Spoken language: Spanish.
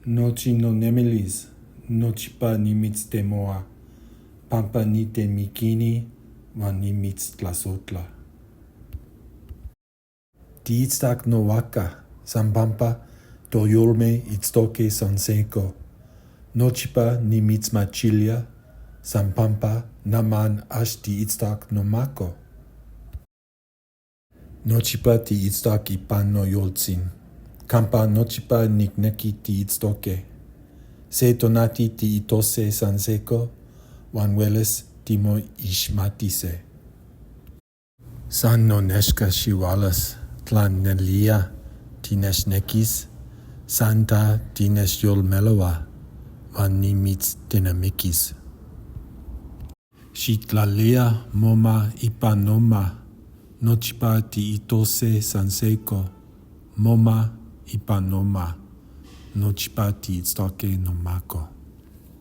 Nochi no nemilis, nochipa nimitstemoa, pampa ni te mikini, wan nimitstlasotla. Tiitztak no waka, san pampa, toyolme itztoque san seco. Nochipa nimitzmachilia, san pampa, naman ash tiitztak no mako. Nochipa tiitztak ipan no yoltzin. Kampa nochipa nikneki tiitztoque. Se tonati tiitose san seco, wan weles timo ishmatise. San no neshka shiwalas, tlan nelia tineshnekis, santa tines yol meloa, wan nimitz dinamikis. Shitlalea moma ipanoma, nochipa tiitose san seco, moma ipanoma, nochipa tiitztoque no mako.